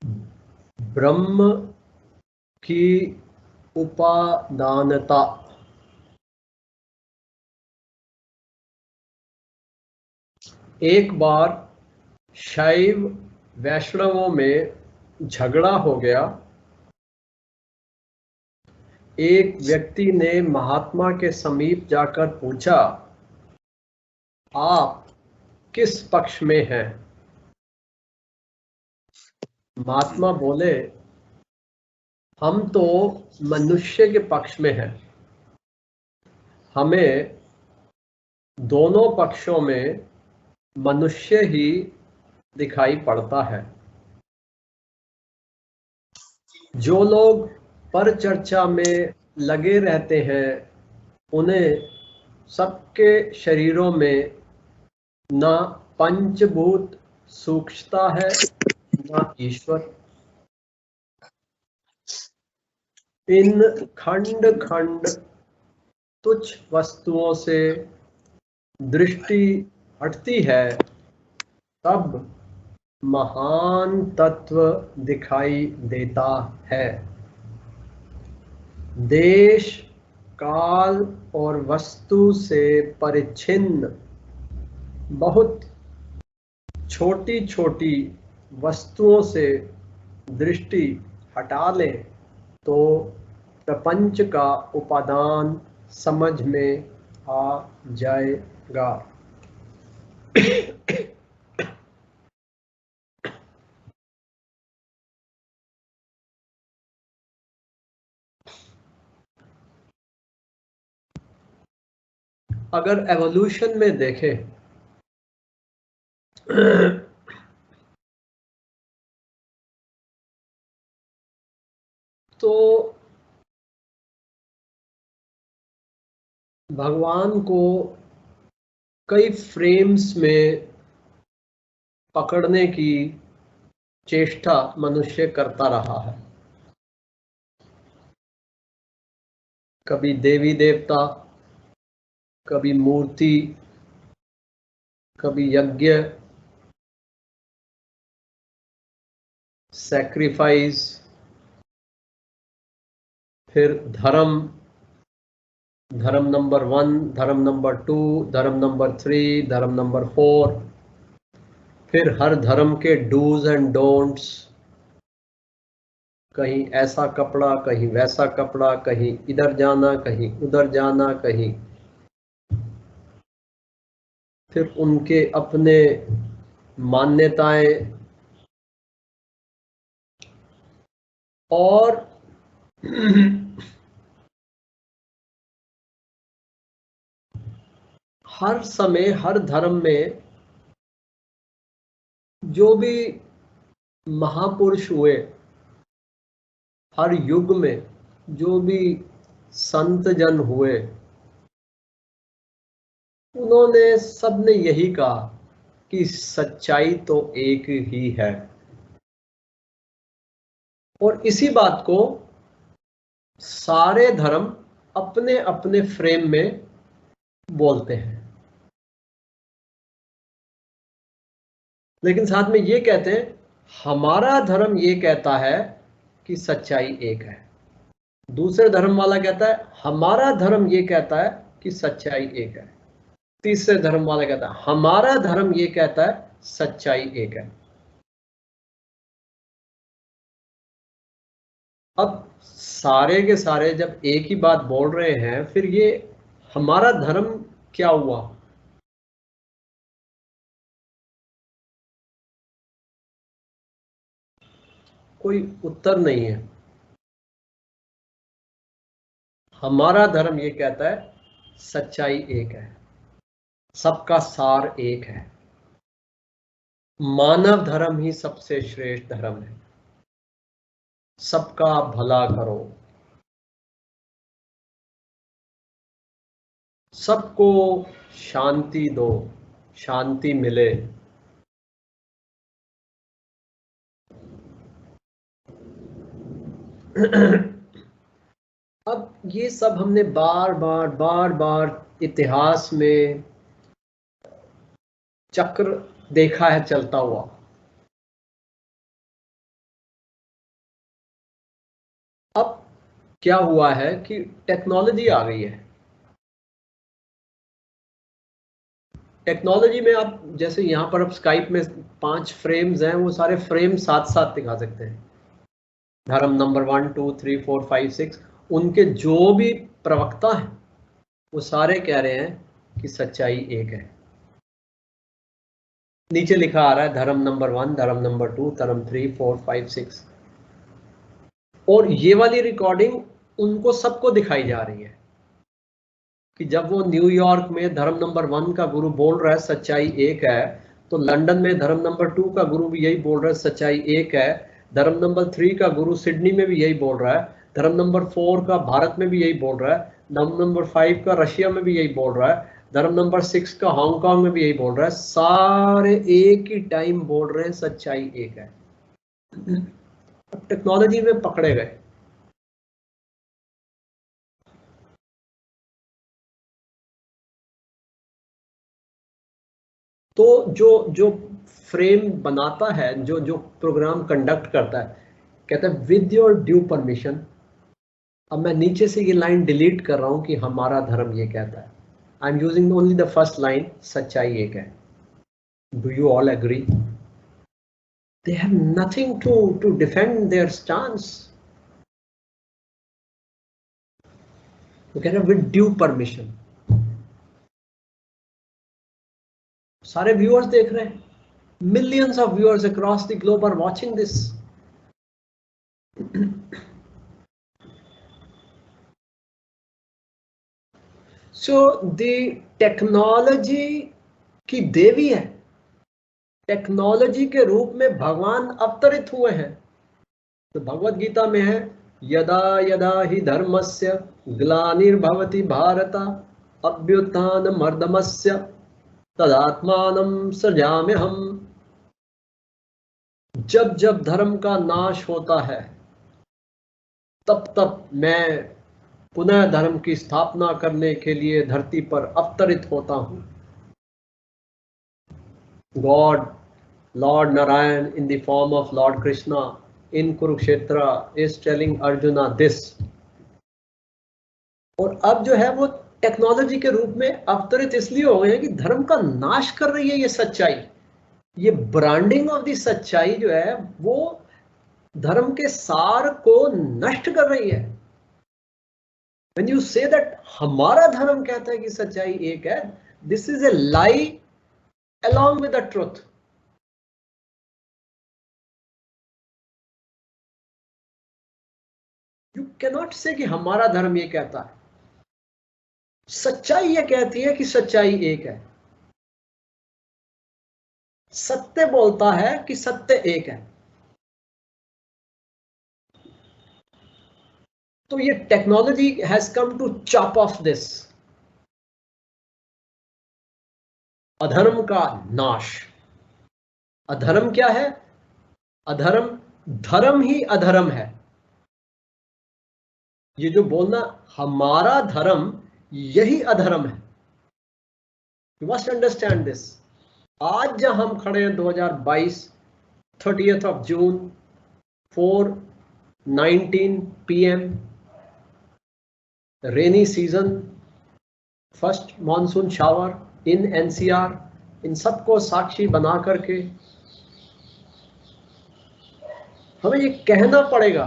ब्रह्म की उपादानता। एक बार शैव वैष्णवों में झगड़ा हो गया। एक व्यक्ति ने महात्मा के समीप जाकर पूछा, आप किस पक्ष में हैं? महात्मा बोले, हम तो मनुष्य के पक्ष में हैं। हमें दोनों पक्षों में मनुष्य ही दिखाई पड़ता है। जो लोग परचर्चा में लगे रहते हैं, उन्हें सबके शरीरों में न पंचभूत सूक्ष्मता है, न ईश्वर। इन खंड खंड तुच्छ वस्तुओं से दृष्टि हटती है, तब महान तत्व दिखाई देता है। देश, काल और वस्तु से परिच्छिन्न बहुत छोटी छोटी वस्तुओं से दृष्टि हटा लें तो प्रपंच का उपादान समझ में आ जाएगा। अगर एवोल्यूशन में देखें तो भगवान को कई फ्रेम्स में पकड़ने की चेष्टा मनुष्य करता रहा है। कभी देवी देवता, कभी मूर्ति, कभी यज्ञ, सैक्रिफाइस, फिर धर्म, धर्म नंबर 1, धर्म नंबर 2, धर्म नंबर 3, धर्म नंबर 4, फिर हर धर्म के डूज एंड डोंट्स। कहीं ऐसा कपड़ा, कहीं वैसा कपड़ा, कहीं इधर जाना, कहीं उधर जाना, कहीं। फिर उनके अपने मान्यताएं और हर समय हर धर्म में जो भी महापुरुष हुए, हर युग में जो भी संत जन हुए, उन्होंने सबने यही कहा कि सच्चाई तो एक ही है। और इसी बात को सारे धर्म अपने अपने फ्रेम में बोलते हैं, लेकिन साथ में ये कहते हैं हमारा धर्म ये कहता है कि सच्चाई एक है। दूसरे धर्म वाला कहता है हमारा धर्म ये कहता है कि सच्चाई एक है। तीसरे धर्म वाला कहता है हमारा धर्म ये कहता है सच्चाई एक है। अब सारे के सारे जब एक ही बात बोल रहे हैं, फिर ये हमारा धर्म क्या हुआ? कोई उत्तर नहीं है। हमारा धर्म ये कहता है सच्चाई एक है, सबका सार एक है, मानव धर्म ही सबसे श्रेष्ठ धर्म है, सबका भला करो, सबको शांति दो, शांति मिले। अब ये सब हमने बार बार इतिहास में चक्र देखा है चलता हुआ। क्या हुआ है कि टेक्नोलॉजी आ गई है। टेक्नोलॉजी में आप जैसे यहाँ पर अब स्काइप में 5 फ्रेम्स हैं, वो सारे फ्रेम साथ साथ दिखा सकते हैं। धर्म नंबर 1 2 3 4 5 6, उनके जो भी प्रवक्ता हैं वो सारे कह रहे हैं कि सच्चाई एक है। नीचे लिखा आ रहा है धर्म नंबर 1, धर्म नंबर 2, धर्म 3 4 5 6। और ये वाली रिकॉर्डिंग उनको सबको दिखाई जा रही है कि जब वो न्यूयॉर्क में धर्म नंबर 1 का गुरु बोल रहा है सच्चाई एक है, तो लंदन में धर्म नंबर 2 का गुरु भी यही बोल रहा है सच्चाई एक है। धर्म नंबर 3 का गुरु सिडनी में भी यही बोल रहा है। धर्म नंबर 4 का भारत में भी यही बोल रहा है। धर्म नंबर 5 का रशिया में भी यही बोल रहा है। धर्म नंबर 6 का हांगकांग में भी यही बोल रहा है। सारे एक ही टाइम बोल रहे हैं सच्चाई एक है। अब टेक्नोलॉजी में पकड़े गए। तो जो जो फ्रेम बनाता है, जो जो प्रोग्राम कंडक्ट करता है, कहता है विद योर ड्यू परमिशन। अब मैं नीचे से ये लाइन डिलीट कर रहा हूं कि हमारा धर्म ये कहता है। I am using only the first line, सच्चाई एक है। Do you all agree? They have nothing to defend their stance. वो कह रहे हैं विद ड्यू परमिशन। सारे व्यूअर्स देख रहे हैं, millions of viewers across the globe are watching this. So the technology की देवी है, टेक्नोलॉजी के रूप में भगवान अवतरित हुए हैं। तो भगवत गीता में है यदा यदा ही धर्मस्य ग्लानिर्भवति भारत अभ्युत्थानमर्दमस्य तदात्मानं सृजाम्यहम्। जब जब धर्म का नाश होता है तब तब मैं पुनः धर्म की स्थापना करने के लिए धरती पर अवतरित होता हूं। God, Lord Narayan in the form of Lord Krishna in Kurukshetra is telling arjuna this. और अब जो है वो टेक्नोलॉजी के रूप में अवतरित इसलिए हो गए हैं कि धर्म का नाश कर रही है ये सच्चाई। ये ब्रांडिंग ऑफ दी सच्चाई जो है वो धर्म के सार को नष्ट कर रही है। When you say that हमारा धर्म कहता है कि सच्चाई एक है, this is a lie along with the truth. You cannot say कि हमारा धर्म ये कहता है। सच्चाई ये कहती है कि सच्चाई एक है। सत्य बोलता है कि सत्य एक है। तो ये technology has come to chop off this. अधर्म का नाश। अधर्म क्या है? अधर्म, धर्म ही अधर्म है। ये जो बोलना हमारा धर्म यही अधर्म है। You must understand this. आज जहां हम खड़े हैं 2022 30th of June 4:19 PM, rainy season, first monsoon shower in NCR, इन सबको साक्षी बना करके हमें ये कहना पड़ेगा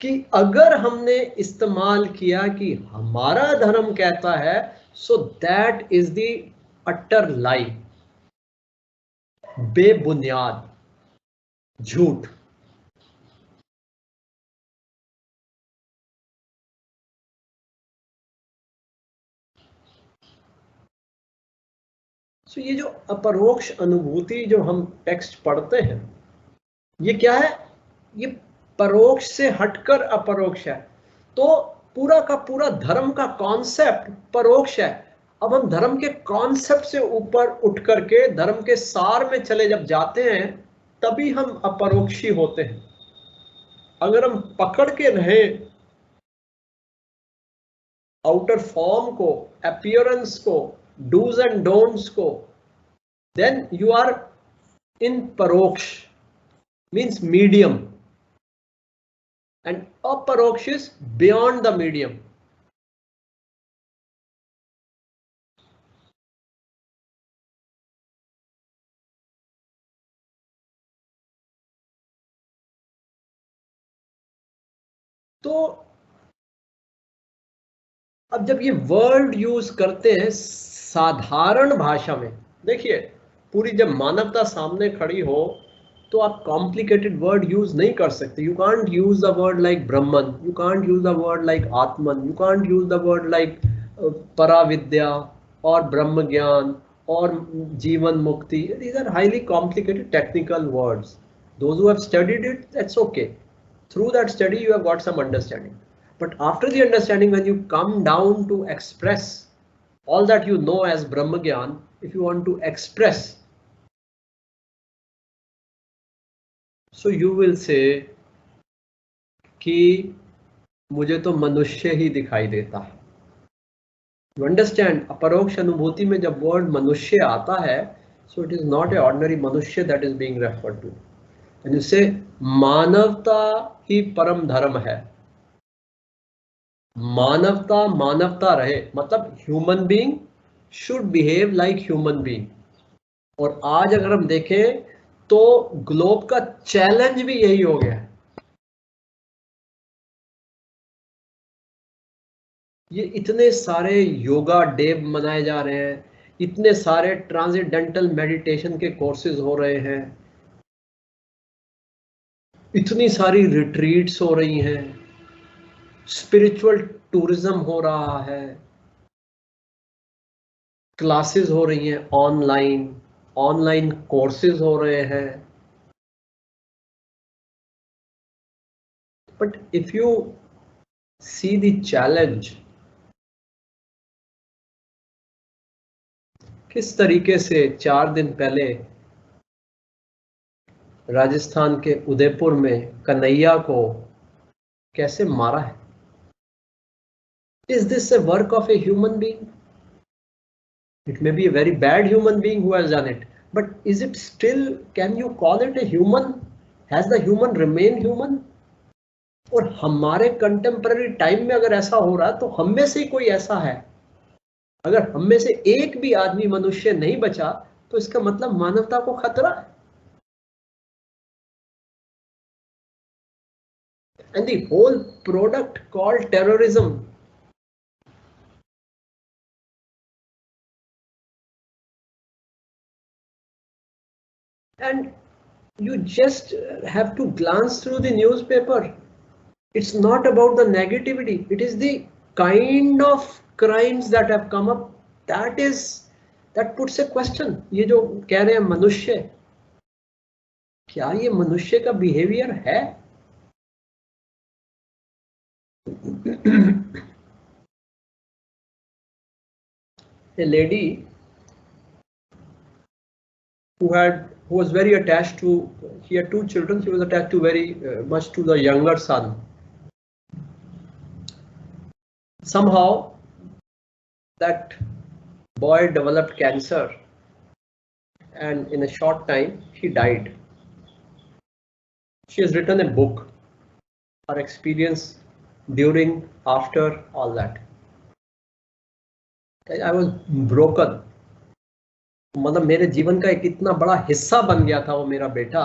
कि अगर हमने इस्तेमाल किया कि हमारा धर्म कहता है, so that is the utter lie, बेबुनियाद झूठ। सो ये जो अपरोक्ष अनुभूति जो हम टेक्स्ट पढ़ते हैं, ये क्या है? ये परोक्ष से हटकर अपरोक्ष है। तो पूरा का पूरा धर्म का कॉन्सेप्ट परोक्ष है। अब हम धर्म के कॉन्सेप्ट से ऊपर उठ करके धर्म के सार में चले जब जाते हैं, तभी हम अपरोक्षी होते हैं। अगर हम पकड़ के रहे आउटर फॉर्म को, अपीयरेंस को, डूज एंड डोंट्स को, देन यू आर इन परोक्ष, means medium. and aparoksh is beyond the medium. तो अब जब ये वर्ड यूज करते हैं साधारण भाषा में, देखिए पूरी जब मानवता सामने खड़ी हो तो आप कॉम्प्लिकेटेड वर्ड यूज नहीं कर सकते. You can't use the word like Brahman, you can't use the word like Atman, you can't use the word like paravidya और ब्रह्म ज्ञान और जीवन मुक्ति. These are highly complicated technical words. Those who have studied it, that's okay. Through that study you have got some understanding. But after the understanding, when you come down to express all that you know as Brahma Gyan, if you want to express, so you will say कि मुझे तो मनुष्य ही दिखाई देता है. You understand, अपरोक्ष अनुभूति में जब word मनुष्य आता है, so it is not a ordinary मनुष्य that is being referred to. And you say मानवता ही परम धर्म है. मानवता मानवता रहे, मतलब human being should behave like human being. और आज अगर हम देखें तो ग्लोब का चैलेंज भी यही हो गया है. ये इतने सारे योगा डे मनाए जा रहे हैं, इतने सारे ट्रांसेंडेंटल मेडिटेशन के कोर्सेज हो रहे हैं, इतनी सारी रिट्रीट्स हो रही हैं, स्पिरिचुअल टूरिज्म हो रहा है, क्लासेस हो रही हैं ऑनलाइन कोर्सेज हो रहे हैं. But if you see the challenge, किस तरीके से 4 दिन पहले राजस्थान के उदयपुर में कन्हैया को कैसे मारा है. Is this a work of a human being? It may be a very bad human being who has done it, but is it still, can you call it a human? Has the human remained human? और हमारे contemporary time में अगर ऐसा हो रहा है तो हम में से ही कोई ऐसा है. अगर हम में से एक भी आदमी मनुष्य नहीं बचा तो इसका मतलब मानवता को खतरा है. And the whole product called terrorism, and you just have to glance through the newspaper. It's not about the negativity, it is the kind of crimes that have come up that puts a question. ये जो कह रहे हैं मनुष्य, क्या ये मनुष्य का बिहेवियर है? A lady who was very attached to, she had 2 children, she was attached to very much to the younger son. Somehow that boy developed cancer and in a short time he died. She has written a book, her experience during, after, all that. I was broken. मतलब मेरे जीवन का एक इतना बड़ा हिस्सा बन गया था वो मेरा बेटा.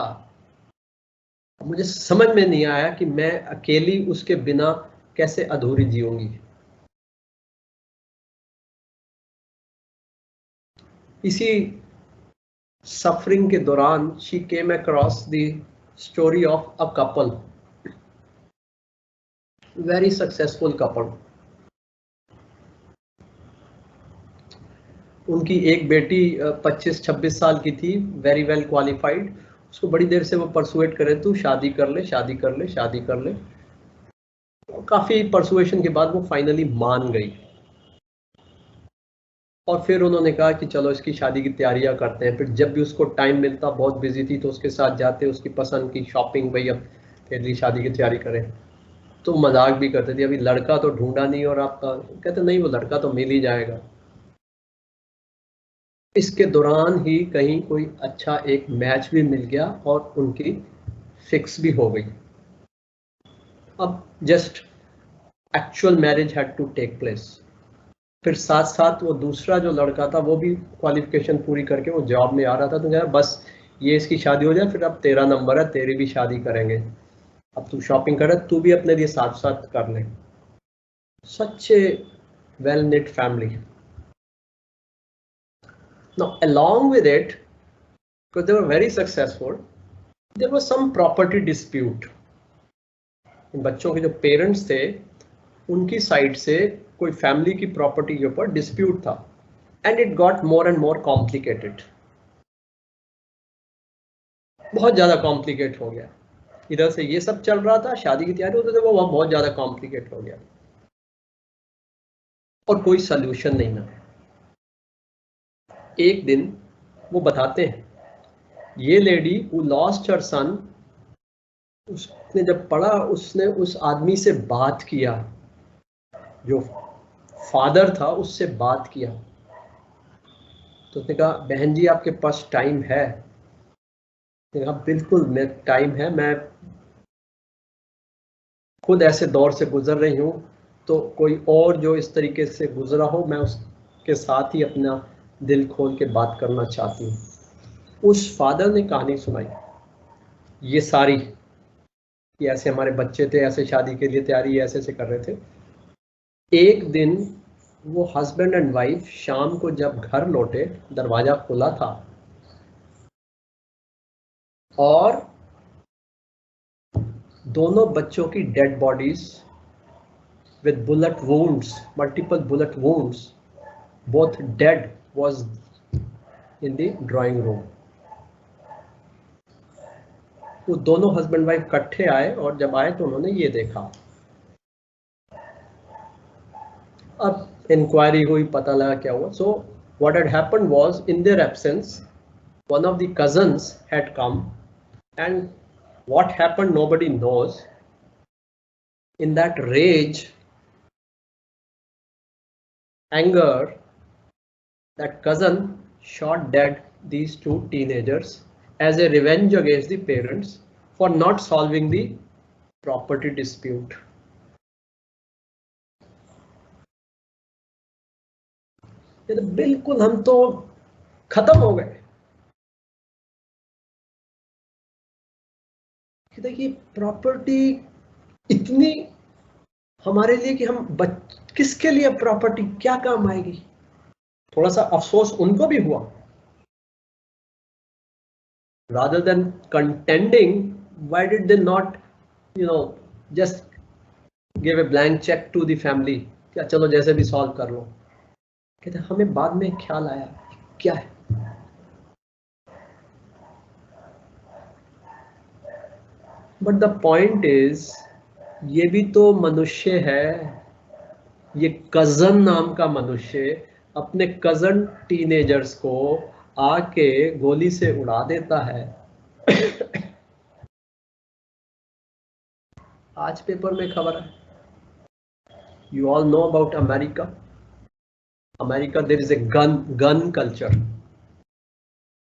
मुझे समझ में नहीं आया कि मैं अकेली उसके बिना कैसे अधूरी जीऊंगी. इसी सफरिंग के दौरान she came across the story of a couple, very successful couple. उनकी एक बेटी 25-26 साल की थी, वेरी वेल क्वालिफाइड. उसको बड़ी देर से वो परसुएट करे, तू शादी कर ले, शादी कर ले, शादी कर ले. काफी परसुएशन के बाद वो फाइनली मान गई और फिर उन्होंने कहा कि चलो इसकी शादी की तैयारियां करते हैं. फिर जब भी उसको टाइम मिलता, बहुत बिजी थी, तो उसके साथ जाते, उसकी पसंद की शॉपिंग, भाई अब तेरी शादी की तैयारी करें. तो मजाक भी करते थे, अभी लड़का तो ढूंढा नहीं और आपका, कहते नहीं वो लड़का तो मिल ही जाएगा. इसके दौरान ही कहीं कोई अच्छा एक मैच भी मिल गया और उनकी फिक्स भी हो गई. अब just actual marriage had to take place. फिर साथ साथ वो दूसरा जो लड़का था वो भी क्वालिफिकेशन पूरी करके वो जॉब में आ रहा था, तो यार बस ये इसकी शादी हो जाए, फिर अब तेरा नंबर है, तेरी भी शादी करेंगे, अब तू शॉपिंग कर, तू भी अपने लिए साथ साथ कर ले। सच ए well knit family. Now, along with it, because they were very successful, there was some property dispute. बच्चों के जो पेरेंट्स थे उनकी साइड से कोई फैमिली की प्रॉपर्टी के ऊपर डिस्प्यूट था, and it got more and more complicated. बहुत ज्यादा कॉम्प्लिकेट हो गया। इधर से ये सब चल रहा था, शादी की तैयारी, उधर से वो बहुत ज्यादा कॉम्प्लिकेट हो गया और कोई सल्यूशन नहीं था। एक दिन वो बताते हैं, ये लेडी हु लॉस्ट हर सन, उसने जब पढ़ा, उसने उस आदमी से बात किया, जो फादर था उससे बात किया, तो उसने कहा बहन जी आपके पास टाइम है? उसने कहा बिल्कुल मैं टाइम है, मैं खुद ऐसे दौर से गुजर रही हूँ, तो कोई और जो इस तरीके से गुजरा हो मैं उसके साथ ही अपना दिल खोल के बात करना चाहती हूँ। उस फादर ने कहानी सुनाई ये सारी, कि ऐसे हमारे बच्चे थे, ऐसे शादी के लिए तैयारी ऐसे ऐसे कर रहे थे। एक दिन वो हस्बैंड एंड वाइफ शाम को जब घर लौटे, दरवाजा खुला था और दोनों बच्चों की dead bodies with bullet wounds, multiple bullet wounds, both dead was in the drawing room. वो दोनों हस्बैंड वाइफ इकट्ठे आए और जब आए तो उन्होंने ये देखा। अब इंक्वायरी हुई, पता लगा क्या हुआ। So what had happened was, in their absence one of the cousins had come, and what happened nobody knows. In that rage, anger, that cousin shot dead these two teenagers as a revenge against the parents for not solving the property dispute. ये तो बिल्कुल हम तो खत्म हो गए। देखिए property इतनी हमारे लिए कि हम किसके लिए प्रॉपर्टी क्या काम आएगी। थोड़ा सा अफसोस उनको भी हुआ। Rather than contending, why did they not, just give a blank check to the family, क्या चलो जैसे भी सॉल्व कर लो। कहते हमें बाद में ख्याल आया क्या है। बट द पॉइंट इज, ये भी तो मनुष्य है। ये कजन नाम का मनुष्य अपने कजन टीनेजर्स को आके गोली से उड़ा देता है। आज पेपर में खबर है, you all know about America. America, there is a gun culture.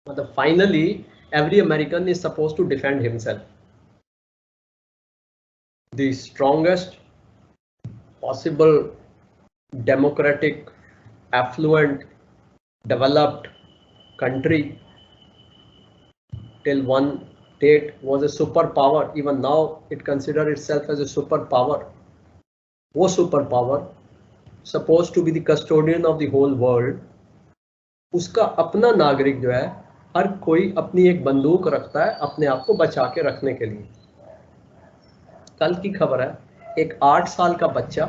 But finally, every American is supposed to defend himself. The strongest possible democratic, affluent, developed country till one date was a superpower. Even now, it considers itself as a superpower. वो superpower, supposed to be the custodian of the whole world, उसका अपना नागरिक जो है, हर कोई अपनी एक बंदूक रखता है अपने आप को बचा के रखने के लिए। कल की खबर है, एक 8 साल का बच्चा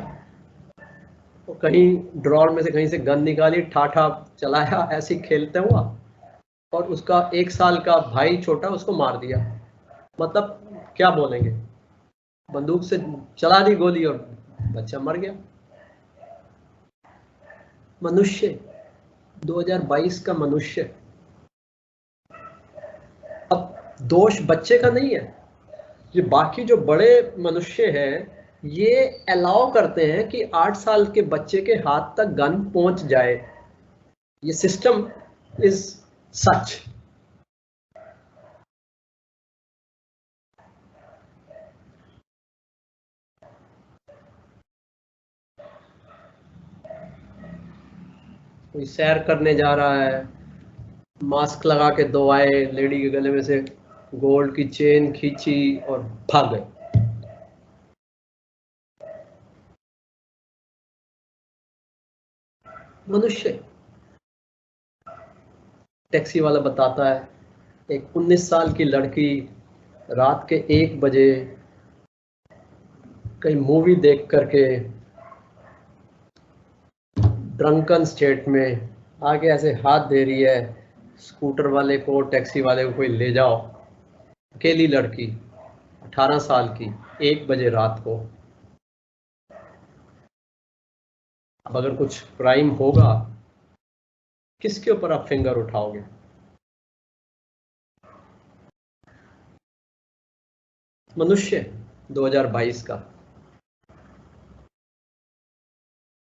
तो कहीं ड्रॉर में से कहीं से गन निकाली, ठाठा चलाया, ऐसे ही खेलते हुआ, और उसका 1 साल का भाई छोटा उसको मार दिया। मतलब क्या बोलेंगे, बंदूक से चला दी गोली और बच्चा मर गया। मनुष्य, 2022 का मनुष्य। अब दोष बच्चे का नहीं है, ये बाकी जो बड़े मनुष्य हैं ये अलाउ करते हैं कि 8 साल के बच्चे के हाथ तक गन पहुंच जाए। ये सिस्टम इज सच। कोई सैर करने जा रहा है, मास्क लगा के दो आए, लेडी के गले में से गोल्ड की चेन खींची और भाग गए। मनुष्य। टैक्सी वाला बताता है, एक 19 साल की लड़की रात के 1 बजे कहीं मूवी देख करके ड्रंकन स्टेट में आगे ऐसे हाथ दे रही है स्कूटर वाले को, टैक्सी वाले को, कोई ले जाओ। अकेली लड़की 18 साल की, 1 बजे रात को। अब अगर कुछ क्राइम होगा, किसके ऊपर आप फिंगर उठाओगे? मनुष्य 2022 का।